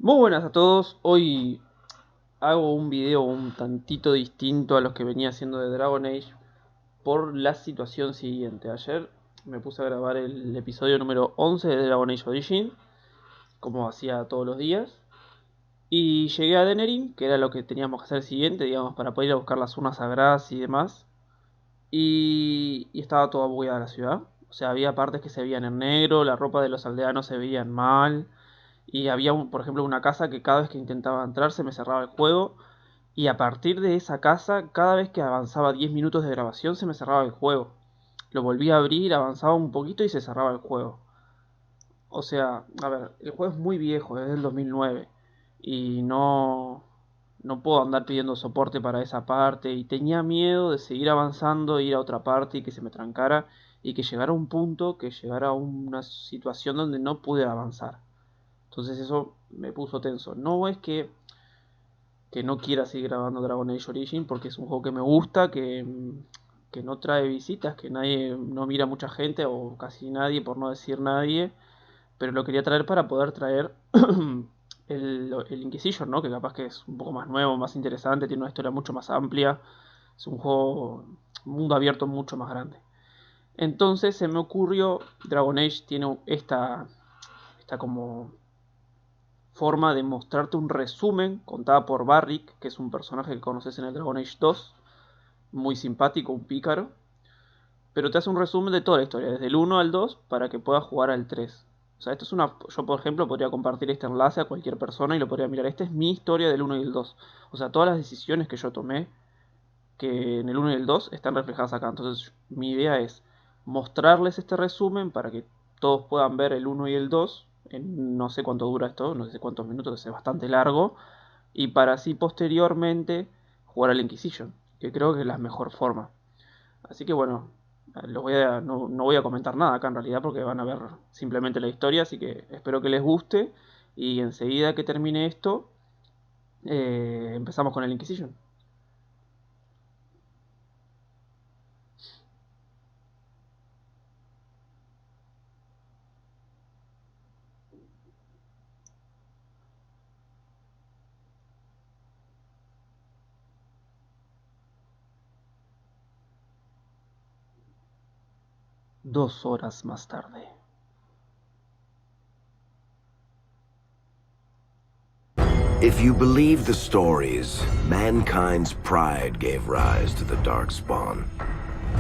Muy buenas a todos, hoy hago un video un tantito distinto a los que venía haciendo de Dragon Age por la situación siguiente. Ayer me puse a grabar el episodio número 11 de Dragon Age Origin, como hacía todos los días, y llegué a Denerim, que era lo que teníamos que hacer el siguiente, digamos, para poder ir a buscar las urnas sagradas y demás, y estaba toda bugueada la ciudad. O sea, había partes que se veían en negro, la ropa de los aldeanos se veían mal. Y había, por ejemplo, una casa que cada vez que intentaba entrar se me cerraba el juego. Y a partir de esa casa, cada vez que avanzaba 10 minutos de grabación se me cerraba el juego. Lo volví a abrir, avanzaba un poquito y se cerraba el juego. O sea, a ver, el juego es muy viejo, es del 2009. Y no puedo andar pidiendo soporte para esa parte. Y tenía miedo de seguir avanzando, ir a otra parte y que se me trancara. Y que llegara a un punto, que llegara a una situación donde no pude avanzar. Entonces eso me puso tenso. No es que no quiera seguir grabando Dragon Age Origin, porque es un juego que me gusta, que no trae visitas, que no mira mucha gente, o casi nadie, por no decir nadie. Pero lo quería traer para poder traer el Inquisition, ¿no? Que capaz que es un poco más nuevo, más interesante, tiene una historia mucho más amplia. Es un juego, un mundo abierto mucho más grande. Entonces se me ocurrió, Dragon Age tiene esta como forma de mostrarte un resumen contada por Varric, que es un personaje que conoces en el Dragon Age 2, muy simpático, un pícaro, pero te hace un resumen de toda la historia, desde el 1 al 2, para que puedas jugar al 3. O sea, yo por ejemplo podría compartir este enlace a cualquier persona y lo podría mirar. Esta es mi historia del 1 y el 2. O sea, todas las decisiones que yo tomé, que en el 1 y el 2 están reflejadas acá. Entonces mi idea es mostrarles este resumen para que todos puedan ver el 1 y el 2. No sé cuánto dura esto, no sé cuántos minutos, es bastante largo. Y para así posteriormente jugar al Inquisition, que creo que es la mejor forma. Así que bueno, no voy a comentar nada acá en realidad porque van a ver simplemente la historia. Así que espero que les guste. Y enseguida que termine esto, empezamos con el Inquisition. Dos horas más tarde. If you believe the stories, mankind's pride gave rise to the Darkspawn.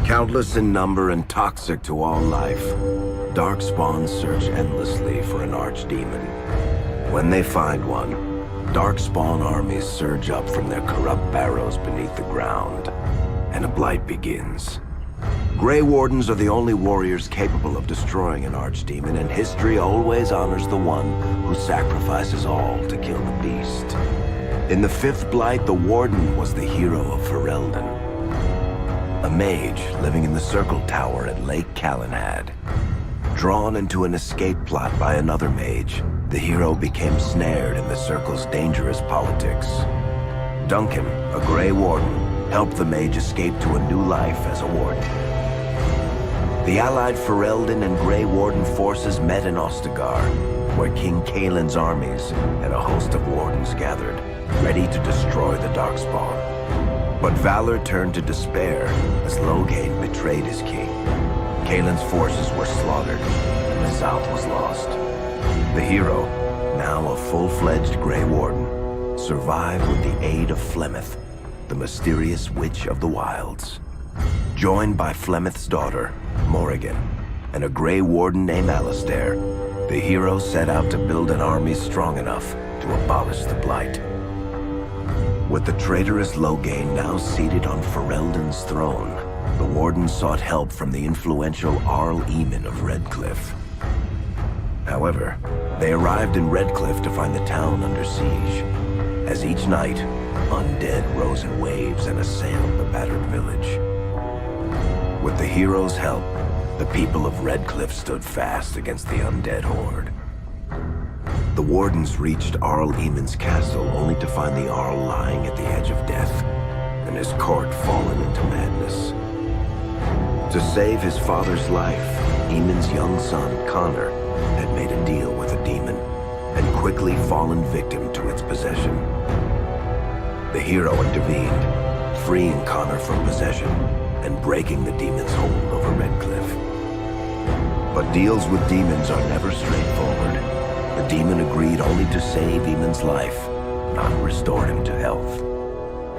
Countless in number and toxic to all life, Darkspawns search endlessly for an archdemon. When they find one, Darkspawn armies surge up from their corrupt barrows beneath the ground, and a blight begins. Grey Wardens are the only warriors capable of destroying an archdemon, and history always honors the one who sacrifices all to kill the beast. In the fifth blight, the Warden was the hero of Ferelden, a mage living in the Circle Tower at Lake Calenhad. Drawn into an escape plot by another mage, the hero became snared in the Circle's dangerous politics. Duncan, a Grey Warden, helped the mage escape to a new life as a warden. The allied Ferelden and Grey Warden forces met in Ostagar, where King Kaelin's armies and a host of wardens gathered, ready to destroy the Darkspawn. But valor turned to despair as Loghain betrayed his king. Kaelin's forces were slaughtered, and the south was lost. The hero, now a full-fledged Grey Warden, survived with the aid of Flemeth, the mysterious witch of the wilds. Joined by Flemeth's daughter, Morrigan, and a Grey Warden named Alistair, the hero set out to build an army strong enough to abolish the Blight. With the traitorous Loghain now seated on Ferelden's throne, the Warden sought help from the influential Arl Eamon of Redcliffe. However, they arrived in Redcliffe to find the town under siege. As each night, undead rose in waves and assailed the battered village. With the hero's help, the people of Redcliffe stood fast against the undead horde. The Wardens reached Arl Eamon's castle only to find the Arl lying at the edge of death, and his court fallen into madness. To save his father's life, Eamon's young son, Connor, had made a deal with a demon, and quickly fallen victim to its possession. The hero intervened, freeing Connor from possession and breaking the demon's hold over Redcliffe. But deals with demons are never straightforward. The demon agreed only to save Eamon's life, not restore him to health.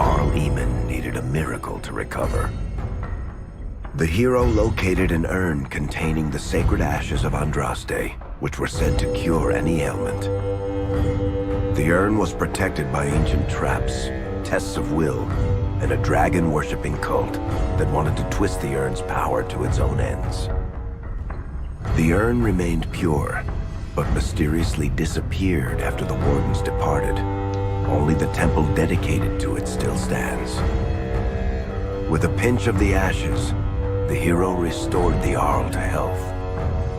Arl Eamon needed a miracle to recover. The hero located an urn containing the sacred ashes of Andraste, which were said to cure any ailment. The urn was protected by ancient traps, tests of will, and a dragon-worshipping cult that wanted to twist the urn's power to its own ends. The urn remained pure, but mysteriously disappeared after the wardens departed. Only the temple dedicated to it still stands. With a pinch of the ashes, the hero restored the Arl to health.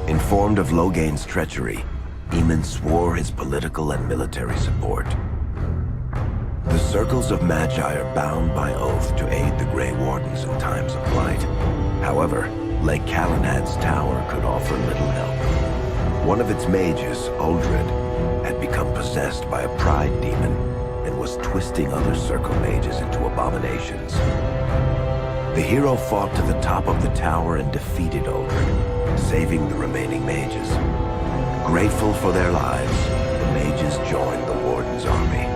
Informed of Logain's treachery, Eamon swore his political and military support. The circles of Magi are bound by oath to aid the Grey Wardens in times of blight. However, Lake Calenad's tower could offer little help. One of its mages, Uldred, had become possessed by a pride demon and was twisting other circle mages into abominations. The hero fought to the top of the tower and defeated Uldred, saving the remaining mages. Grateful for their lives, the mages joined the Warden's army.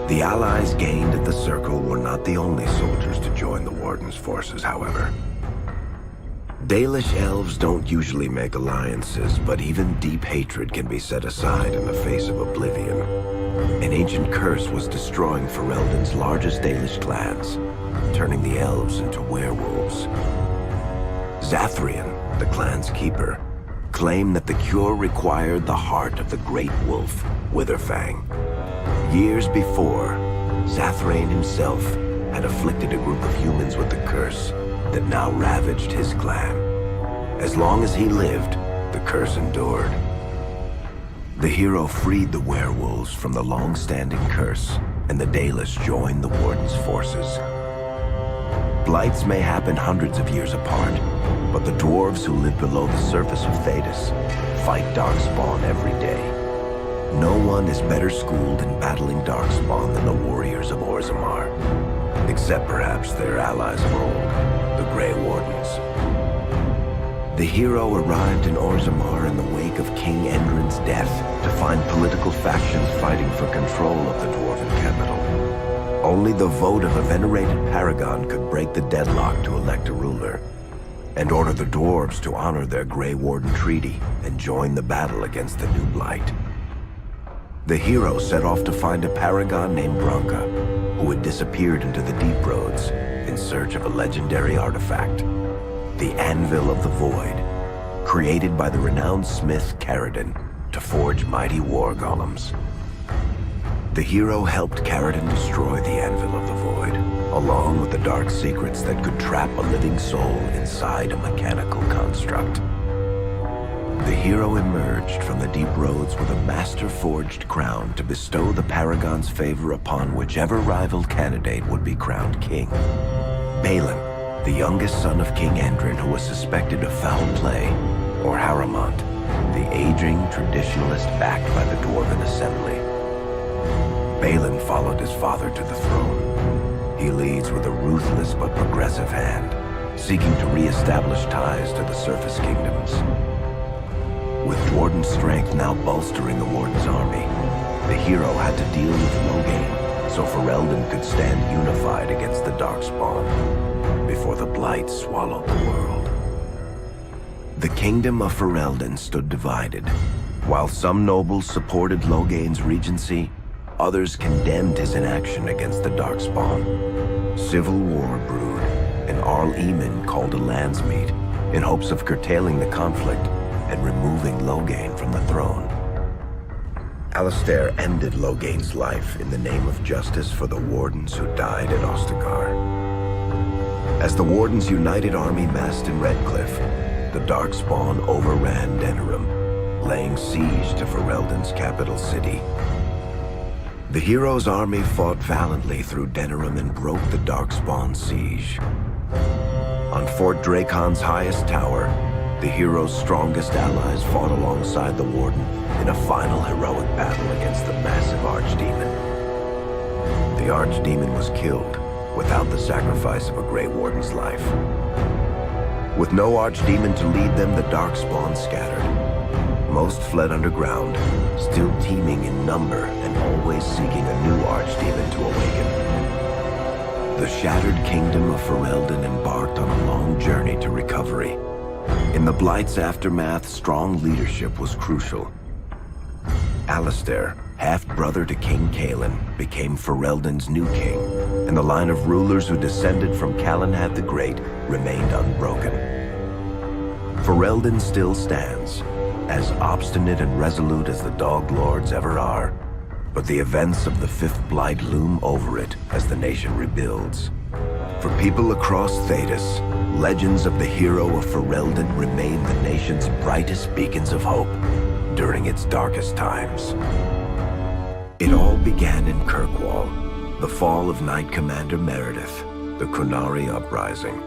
The allies gained at the Circle were not the only soldiers to join the Warden's forces, however. Dalish elves don't usually make alliances, but even deep hatred can be set aside in the face of oblivion. An ancient curse was destroying Ferelden's largest Dalish clans, turning the elves into werewolves. Zathrian, the clan's keeper, claimed that the cure required the heart of the great wolf, Witherfang. Years before, Zathrain himself had afflicted a group of humans with the curse that now ravaged his clan. As long as he lived, the curse endured. The hero freed the werewolves from the long-standing curse, and the Dalish joined the Warden's forces. Blights may happen hundreds of years apart, but the dwarves who live below the surface of Thedas fight Darkspawn every day. No one is better schooled in battling Darkspawn than the warriors of Orzammar, except perhaps their allies of old, the Grey Wardens. The hero arrived in Orzammar in the wake of King Endrin's death to find political factions fighting for control of the dwarven capital. Only the vote of a venerated paragon could break the deadlock to elect a ruler, and order the dwarves to honor their Grey Warden treaty and join the battle against the new blight. The hero set off to find a paragon named Branka, who had disappeared into the Deep Roads in search of a legendary artifact, the Anvil of the Void, created by the renowned smith Caridin to forge mighty war golems. The hero helped Caridin destroy the Anvil of the Void, along with the dark secrets that could trap a living soul inside a mechanical construct. The hero emerged from the Deep Roads with a master-forged crown to bestow the Paragon's favor upon whichever rival candidate would be crowned king. Balin, the youngest son of King Endrin who was suspected of foul play, or Haramont, the aging traditionalist backed by the Dwarven Assembly. Balin followed his father to the throne. He leads with a ruthless but progressive hand, seeking to re-establish ties to the Surface Kingdoms. With Dwarden's strength now bolstering the Warden's army, the hero had to deal with Logain, so Ferelden could stand unified against the Darkspawn, before the Blight swallowed the world. The kingdom of Ferelden stood divided. While some nobles supported Logain's regency, others condemned his inaction against the Darkspawn. Civil war brewed, and Arl Eamon called a landsmeet in hopes of curtailing the conflict and removing Logain from the throne. Alistair ended Logain's life in the name of justice for the Wardens who died at Ostagar. As the Warden's united army massed in Redcliffe, the Darkspawn overran Denerim, laying siege to Ferelden's capital city. The hero's army fought valiantly through Denerim and broke the Darkspawn siege. On Fort Dracon's highest tower, the hero's strongest allies fought alongside the Warden in a final heroic battle against the massive archdemon. The archdemon was killed without the sacrifice of a Grey Warden's life. With no archdemon to lead them, the darkspawn scattered. Most fled underground, still teeming in number and always seeking a new archdemon to awaken. The shattered kingdom of Ferelden embarked on a long journey to recovery. In the Blight's aftermath, strong leadership was crucial. Alistair, half-brother to King Cailan, became Ferelden's new king, and the line of rulers who descended from Calenhad the Great remained unbroken. Ferelden still stands, as obstinate and resolute as the Dog Lords ever are, but the events of the Fifth Blight loom over it as the nation rebuilds. For people across Thedas, legends of the hero of Ferelden remain the nation's brightest beacons of hope during its darkest times. It all began in Kirkwall, the fall of Knight Commander Meredith, the Qunari uprising,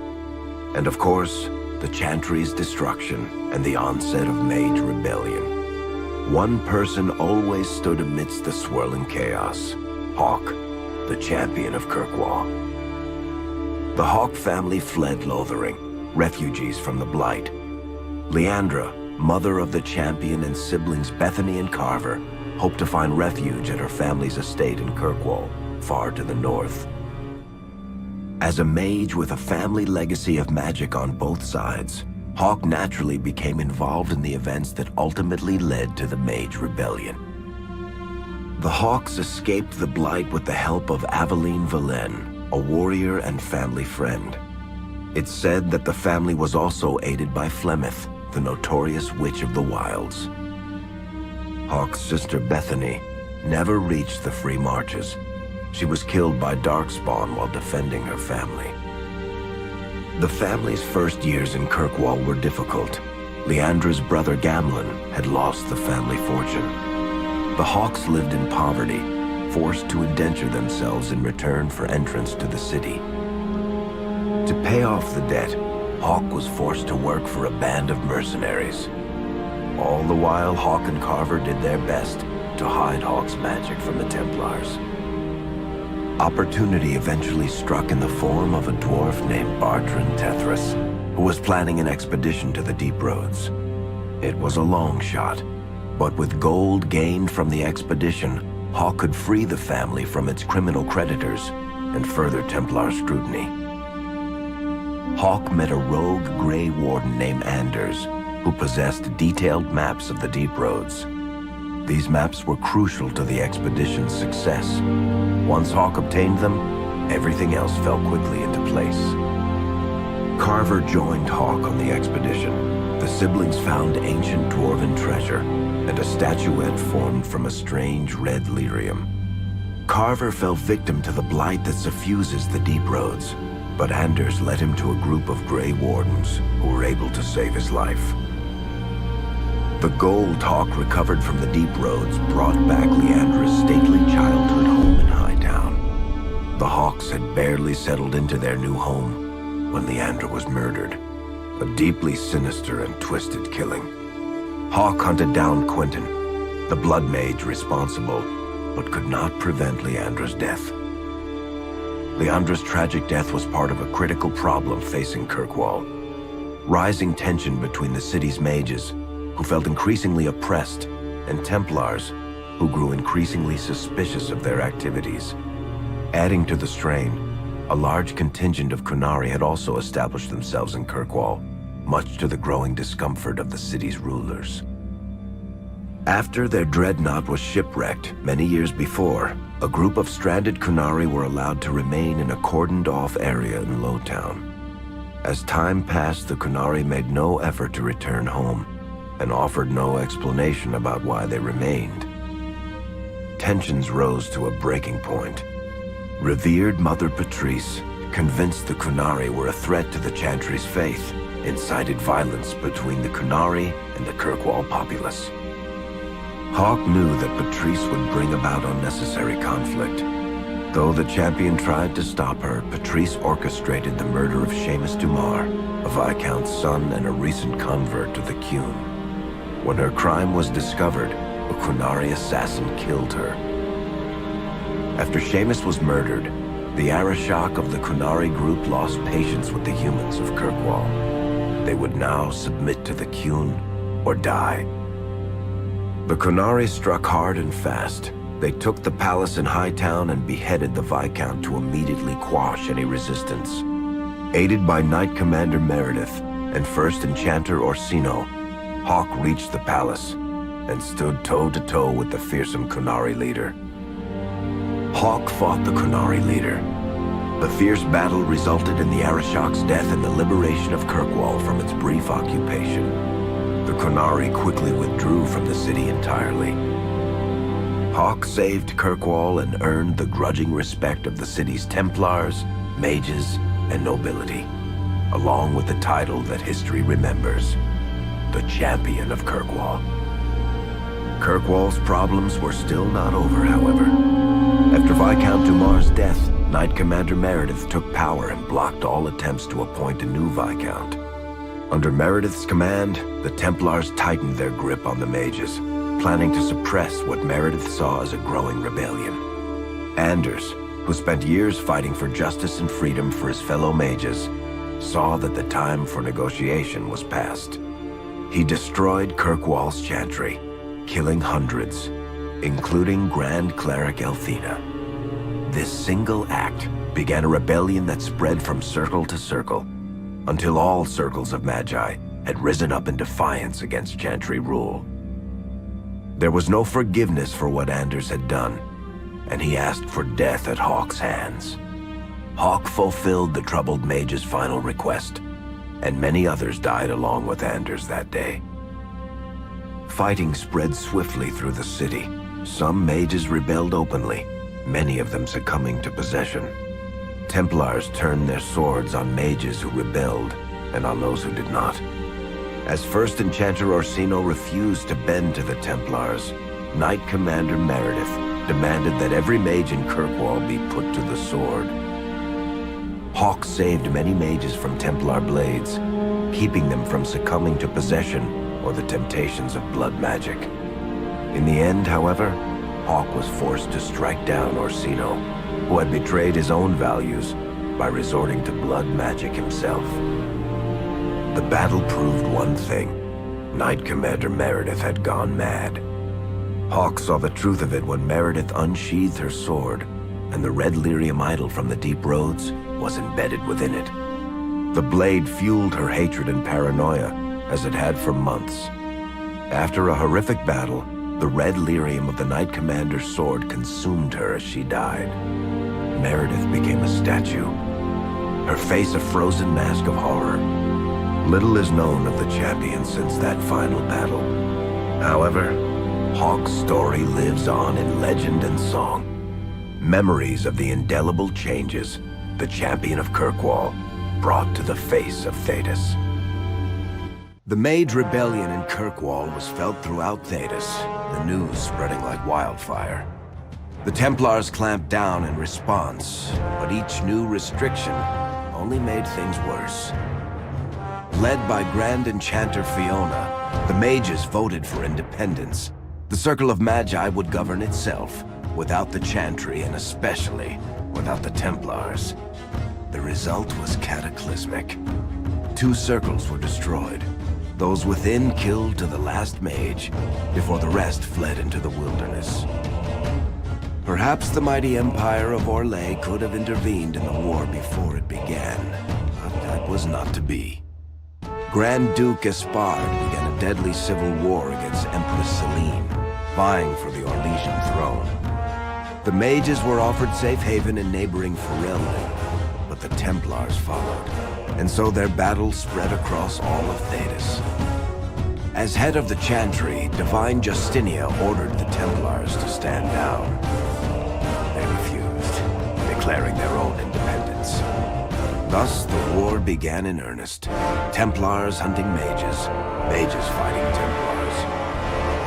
and of course, the Chantry's destruction and the onset of Mage Rebellion. One person always stood amidst the swirling chaos: Hawk, the champion of Kirkwall. The Hawk family fled Lothering, refugees from the Blight. Leandra, mother of the champion, and siblings Bethany and Carver hoped to find refuge at her family's estate in Kirkwall, far to the north. As a mage with a family legacy of magic on both sides, Hawk naturally became involved in the events that ultimately led to the Mage Rebellion. The Hawks escaped the Blight with the help of Aveline Valen, a warrior and family friend. It's said that the family was also aided by Flemeth, the notorious Witch of the Wilds. Hawk's sister Bethany never reached the Free Marches. She was killed by Darkspawn while defending her family. The family's first years in Kirkwall were difficult. Leandra's brother Gamlin had lost the family fortune. The Hawks lived in poverty, forced to indenture themselves in return for entrance to the city. To pay off the debt, Hawk was forced to work for a band of mercenaries. All the while, Hawk and Carver did their best to hide Hawk's magic from the Templars. Opportunity eventually struck in the form of a dwarf named Bartran Tethras, who was planning an expedition to the Deep Roads. It was a long shot, but with gold gained from the expedition, Hawk could free the family from its criminal creditors and further Templar scrutiny. Hawk met a rogue Grey Warden named Anders, who possessed detailed maps of the Deep Roads. These maps were crucial to the expedition's success. Once Hawk obtained them, everything else fell quickly into place. Carver joined Hawk on the expedition. The siblings found ancient dwarven treasure and a statuette formed from a strange red lyrium. Carver fell victim to the blight that suffuses the Deep Roads, but Anders led him to a group of Grey Wardens who were able to save his life. The gold Hawk recovered from the Deep Roads brought back Leandra's stately childhood home in Hightown. The Hawks had barely settled into their new home when Leandra was murdered, a deeply sinister and twisted killing. Hawk hunted down Quentin, the blood mage responsible, but could not prevent Leandra's death. Leandra's tragic death was part of a critical problem facing Kirkwall: rising tension between the city's mages, who felt increasingly oppressed, and Templars, who grew increasingly suspicious of their activities. Adding to the strain, a large contingent of Qunari had also established themselves in Kirkwall, much to the growing discomfort of the city's rulers. After their dreadnought was shipwrecked many years before, a group of stranded Qunari were allowed to remain in a cordoned-off area in Lowtown. As time passed, the Qunari made no effort to return home, and offered no explanation about why they remained. Tensions rose to a breaking point. Revered Mother Patrice, convinced the Qunari were a threat to the Chantry's faith, incited violence between the Qunari and the Kirkwall populace. Hawk knew that Patrice would bring about unnecessary conflict. Though the champion tried to stop her, Patrice orchestrated the murder of Seamus Dumar, a Viscount's son and a recent convert to the Qun. When her crime was discovered, a Qunari assassin killed her. After Seamus was murdered, the Arishok of the Qunari group lost patience with the humans of Kirkwall. They would now submit to the Qun or die. The Qunari struck hard and fast. They took the palace in Hightown and beheaded the Viscount to immediately quash any resistance. Aided by Knight Commander Meredith and First Enchanter Orsino, Hawk reached the palace and stood toe-to-toe with the fearsome Qunari leader. Hawk fought the Qunari leader. The fierce battle resulted in the Arishok's death and the liberation of Kirkwall from its brief occupation. The Qunari quickly withdrew from the city entirely. Hawk saved Kirkwall and earned the grudging respect of the city's Templars, mages, and nobility, along with the title that history remembers, the Champion of Kirkwall. Kirkwall's problems were still not over, however. After Viscount Dumar's death, Knight Commander Meredith took power and blocked all attempts to appoint a new Viscount. Under Meredith's command, the Templars tightened their grip on the mages, planning to suppress what Meredith saw as a growing rebellion. Anders, who spent years fighting for justice and freedom for his fellow mages, saw that the time for negotiation was past. He destroyed Kirkwall's chantry, killing hundreds, including Grand Cleric Elthina. This single act began a rebellion that spread from circle to circle, until all circles of Magi had risen up in defiance against chantry rule. There was no forgiveness for what Anders had done, and he asked for death at Hawk's hands. Hawk fulfilled the troubled mage's final request, and many others died along with Anders that day. Fighting spread swiftly through the city. Some mages rebelled openly, many of them succumbing to possession. Templars turned their swords on mages who rebelled and on those who did not. As First Enchanter Orsino refused to bend to the Templars, Knight Commander Meredith demanded that every mage in Kirkwall be put to the sword. Hawk saved many mages from Templar blades, keeping them from succumbing to possession or the temptations of blood magic. In the end, however, Hawk was forced to strike down Orsino, who had betrayed his own values by resorting to blood magic himself. The battle proved one thing. Knight Commander Meredith had gone mad. Hawk saw the truth of it when Meredith unsheathed her sword, and the red lyrium idol from the deep roads was embedded within it. The blade fueled her hatred and paranoia, as it had for months. After a horrific battle, the red lyrium of the Knight Commander's sword consumed her as she died. Meredith became a statue, her face a frozen mask of horror. Little is known of the champion since that final battle. However, Hawk's story lives on in legend and song. Memories of the indelible changes the champion of Kirkwall brought to the face of Thedas. The Mage Rebellion in Kirkwall was felt throughout Thedas, the news spreading like wildfire. The Templars clamped down in response, but each new restriction only made things worse. Led by Grand Enchanter Fiona, the mages voted for independence. The Circle of Magi would govern itself, without the Chantry and especially without the Templars. The result was cataclysmic. 2 circles were destroyed. Those within killed to the last mage, before the rest fled into the wilderness. Perhaps the mighty Empire of Orlais could have intervened in the war before it began, but that was not to be. Grand Duke Espard began a deadly civil war against Empress Celine, vying for the Orlesian throne. The mages were offered safe haven in neighboring Ferelden, but the Templars followed, and so their battle spread across all of Thedas. As head of the Chantry, Divine Justinia ordered the Templars to stand down. They refused, declaring their own independence. Thus, the war began in earnest. Templars hunting mages, mages fighting Templars.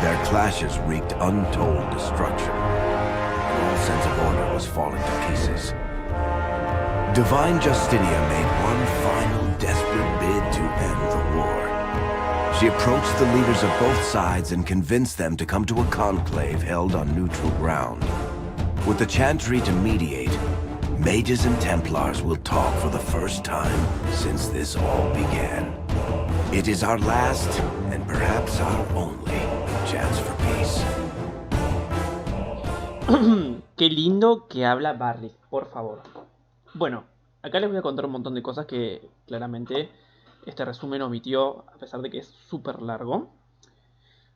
Their clashes wreaked untold destruction, and all sense of order was falling to pieces. Divine Justinia made one final desperate bid to end the war. She approached the leaders of both sides and convinced them to come to a conclave held on neutral ground. With the Chantry to mediate, mages and Templars will talk for the first time since this all began. It is our last, and perhaps our only, chance for peace. Qué lindo que habla Varric, por favor. Bueno, acá les voy a contar un montón de cosas que claramente este resumen omitió, a pesar de que es súper largo.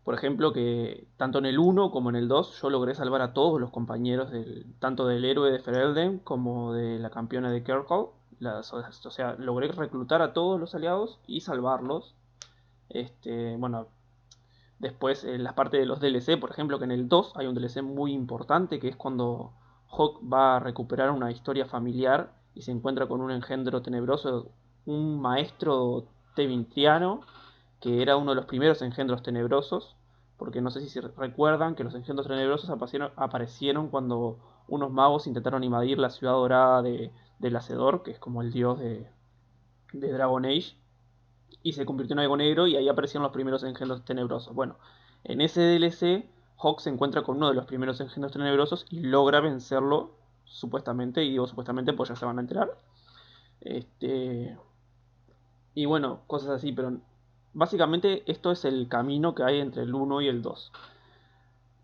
Por ejemplo, que tanto en el 1 como en el 2 yo logré salvar a todos los compañeros, tanto del héroe de Ferelden como de la campeona de Kirkall. O sea, logré reclutar a todos los aliados y salvarlos. Bueno, después en las partes de los DLC, por ejemplo, que en el 2 hay un DLC muy importante, que es cuando Hawk va a recuperar una historia familiar y se encuentra con un engendro tenebroso, un maestro tevintriano, que era uno de los primeros engendros tenebrosos, porque no sé si recuerdan que los engendros tenebrosos aparecieron cuando unos magos intentaron invadir la ciudad dorada del Hacedor, que es como el dios de Dragon Age, y se convirtió en algo negro y ahí aparecieron los primeros engendros tenebrosos. Bueno, en ese DLC Hawk se encuentra con uno de los primeros engendros tenebrosos y logra vencerlo, supuestamente, y digo supuestamente pues ya se van a enterar. Y bueno, cosas así, pero básicamente esto es el camino que hay entre el 1 y el 2.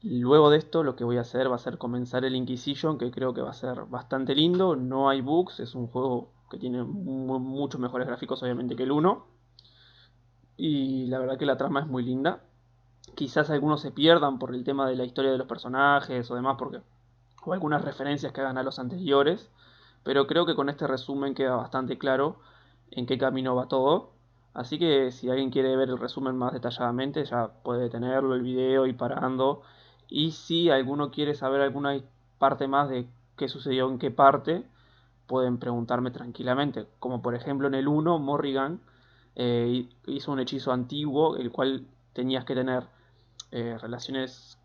Luego de esto lo que voy a hacer va a ser comenzar el Inquisition, que creo que va a ser bastante lindo. No hay bugs, es un juego que tiene muchos mejores gráficos obviamente que el 1. Y la verdad que la trama es muy linda. Quizás algunos se pierdan por el tema de la historia de los personajes o demás, o algunas referencias que hagan a los anteriores. Pero creo que con este resumen queda bastante claro en qué camino va todo. Así que si alguien quiere ver el resumen más detalladamente, ya puede tenerlo el video y parando. Y si alguno quiere saber alguna parte más de qué sucedió en qué parte, pueden preguntarme tranquilamente. Como por ejemplo en el 1, Morrigan hizo un hechizo antiguo, el cual tenías que tener relaciones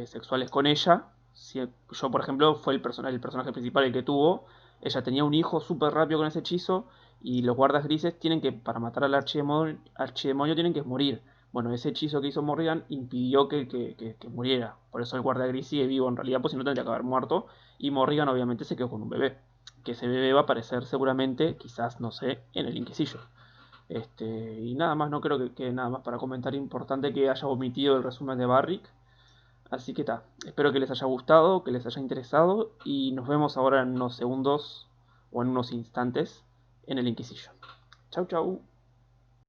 sexuales con ella. Si yo, por ejemplo, fue el personaje principal el que tuvo. Ella tenía un hijo súper rápido con ese hechizo. Y los guardas grises tienen que, para matar al archidemonio, tienen que morir. Bueno, ese hechizo que hizo Morrigan impidió que muriera. Por eso el guarda gris sigue vivo en realidad, pues si no tendría que haber muerto. Y Morrigan obviamente se quedó con un bebé. Que ese bebé va a aparecer seguramente, quizás, no sé, en el Inquisition. Y nada más, no creo que nada más para comentar importante que haya omitido el resumen de Varric. Así que está, espero que les haya gustado, que les haya interesado y nos vemos ahora en unos segundos o en unos instantes en el Inquisition. Chau chau.